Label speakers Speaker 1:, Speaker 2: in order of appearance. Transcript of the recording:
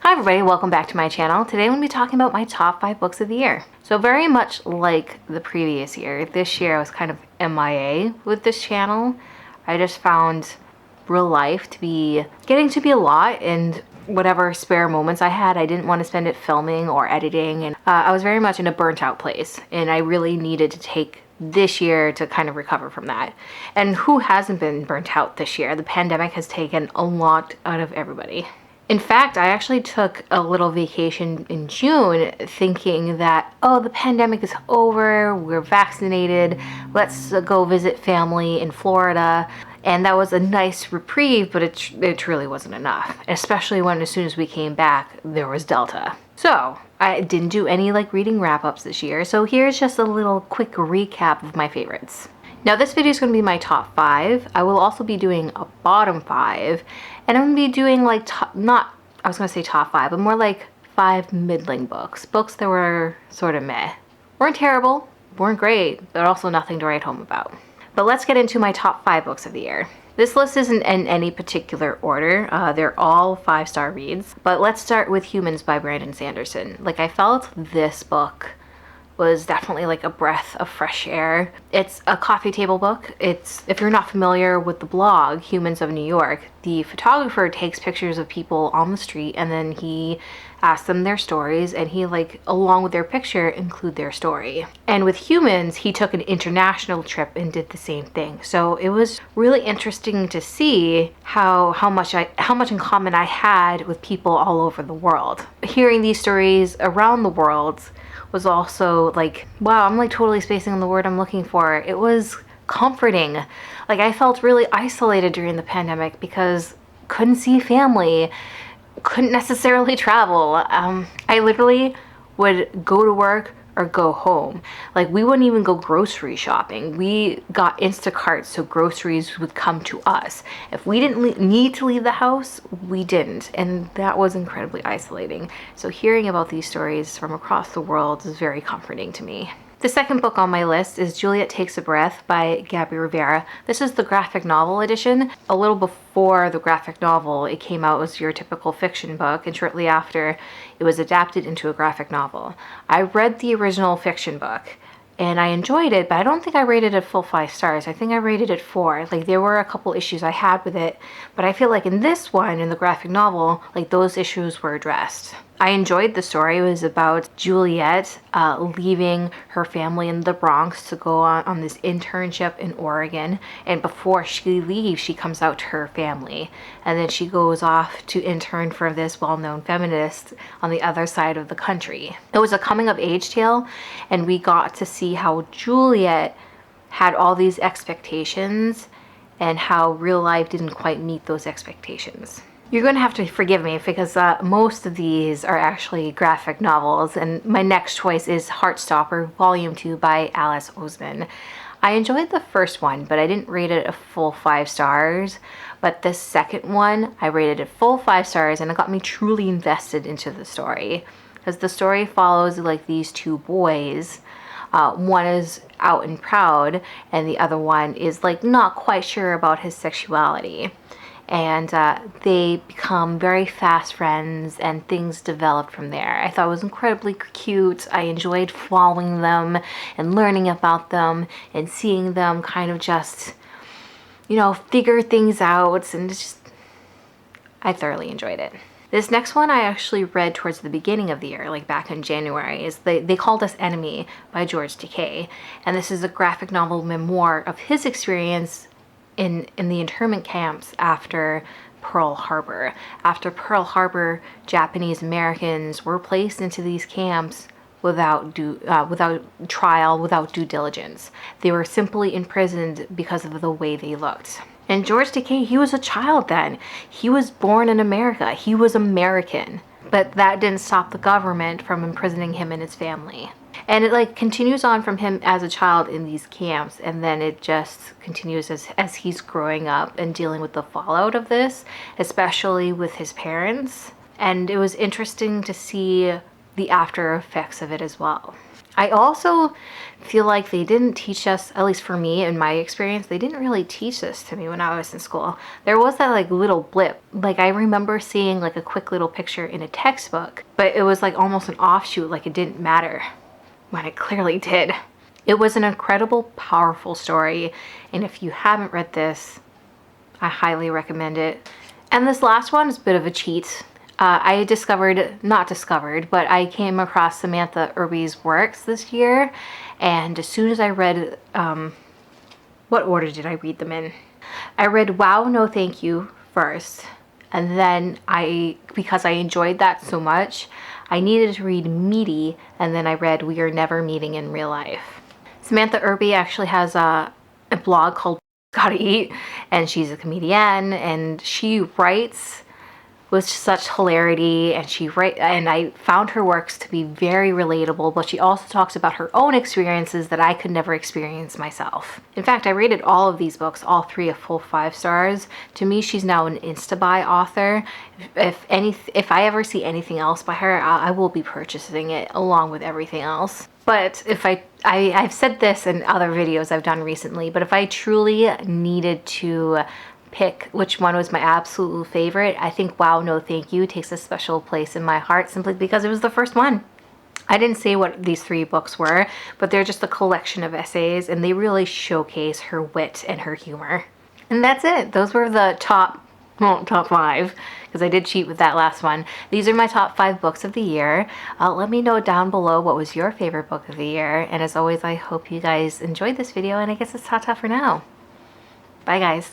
Speaker 1: Hi everybody, welcome back to my channel. Today I'm going to be talking about my top 5 books of the year. So very much like the previous year, this year I was kind of MIA with this channel. I just found real life to be getting to be a lot, and whatever spare moments I had, I didn't want to spend it filming or editing, and I was very much in a burnt out place, and I really needed to take this year to kind of recover from that. And who hasn't been burnt out this year? The pandemic has taken a lot out of everybody. In fact, I actually took a little vacation in June thinking that, oh, the pandemic is over, we're vaccinated, let's go visit family in Florida. And that was a nice reprieve, but it truly wasn't enough, especially when as soon as we came back, there was Delta. So I didn't do any reading wrap-ups this year, so here's just a little quick recap of my favorites. Now this video is going to be my top 5. I will also be doing a bottom 5, and I'm going to be doing I was going to say top 5, but more like 5 middling books. Books that were sort of meh. Weren't terrible, weren't great, but also nothing to write home about. But let's get into my top 5 books of the year. This list isn't in any particular order. They're all 5-star reads. But let's start with Humans by Brandon Sanderson. I felt this book was definitely a breath of fresh air. It's a coffee table book. If you're not familiar with the blog, Humans of New York, the photographer takes pictures of people on the street and then he asks them their stories, and he along with their picture include their story. And with Humans, he took an international trip and did the same thing. So it was really interesting to see how much in common I had with people all over the world. Hearing these stories around the world was also wow, I'm totally spacing on the word I'm looking for. It was comforting. I felt really isolated during the pandemic because couldn't see family, couldn't necessarily travel. I literally would go to work or go home. We wouldn't even go grocery shopping. We got Instacart, so groceries would come to us. If we didn't need to leave the house, we didn't, and that was incredibly isolating. So hearing about these stories from across the world is very comforting to me. The second book on my list is Juliet Takes a Breath by Gabby Rivera. This is the graphic novel edition. A little before the graphic novel, it came out as your typical fiction book, and shortly after, it was adapted into a graphic novel. I read the original fiction book, and I enjoyed it, but I don't think I rated it full 5 stars. I think I rated it 4. There were a couple issues I had with it, but I feel in this one, in the graphic novel, those issues were addressed. I enjoyed the story. It was about Juliet leaving her family in the Bronx to go on this internship in Oregon. And before she leaves, she comes out to her family. And then she goes off to intern for this well-known feminist on the other side of the country. It was a coming-of-age tale, and we got to see how Juliet had all these expectations and how real life didn't quite meet those expectations. You're going to have to forgive me because most of these are actually graphic novels, and my next choice is Heartstopper Volume 2 by Alice Oseman. I enjoyed the first one, but I didn't rate it a full 5 stars. But the second one, I rated it full 5 stars, and it got me truly invested into the story. Because the story follows these 2 boys. One is out and proud, and the other one is not quite sure about his sexuality. And they become very fast friends, and things developed from there. I thought it was incredibly cute. I enjoyed following them and learning about them and seeing them kind of just, figure things out, and I thoroughly enjoyed it. This next one I actually read towards the beginning of the year, back in January, is They Called Us Enemy by George Takei. And this is a graphic novel memoir of his experience in the internment camps after Pearl Harbor. After Pearl Harbor, Japanese Americans were placed into these camps without trial, without due diligence. They were simply imprisoned because of the way they looked. And George Takei, he was a child then. He was born in America. He was American. But that didn't stop the government from imprisoning him and his family. And it continues on from him as a child in these camps, and then it just continues as he's growing up and dealing with the fallout of this, especially with his parents. And it was interesting to see the after effects of it as well. I also feel like they didn't teach us, at least for me in my experience, they didn't really teach this to me when I was in school. There was that like little blip. Like I remember seeing like a quick little picture in a textbook, but it was like almost an offshoot, like it didn't matter, when it clearly did. It was an incredible, powerful story, and if you haven't read this, I highly recommend it. And this last one is a bit of a cheat. I but I came across Samantha Irby's works this year, and as soon as I read, what order did I read them in? I read Wow, No Thank You first, and then because I enjoyed that so much, I needed to read Meaty, and then I read We Are Never Meeting in Real Life. Samantha Irby actually has a blog called Gotta Eat, and she's a comedian, and she writes with such hilarity, and I found her works to be very relatable, but she also talks about her own experiences that I could never experience myself. In fact, I rated all of these books, all 3, a full 5 stars. To me, she's now an Insta-buy author. If I ever see anything else by her, I will be purchasing it along with everything else. But if I've said this in other videos I've done recently, but if I truly needed to pick which one was my absolute favorite, I think Wow, No Thank You takes a special place in my heart simply because it was the first one. I didn't say what these 3 books were, but they're just a collection of essays, and they really showcase her wit and her humor. And that's it. Those were the top 5, because I did cheat with that last one. These are my top 5 books of the year. Let me know down below what was your favorite book of the year, and as always, I hope you guys enjoyed this video, and I guess it's ta-ta for now. Bye guys.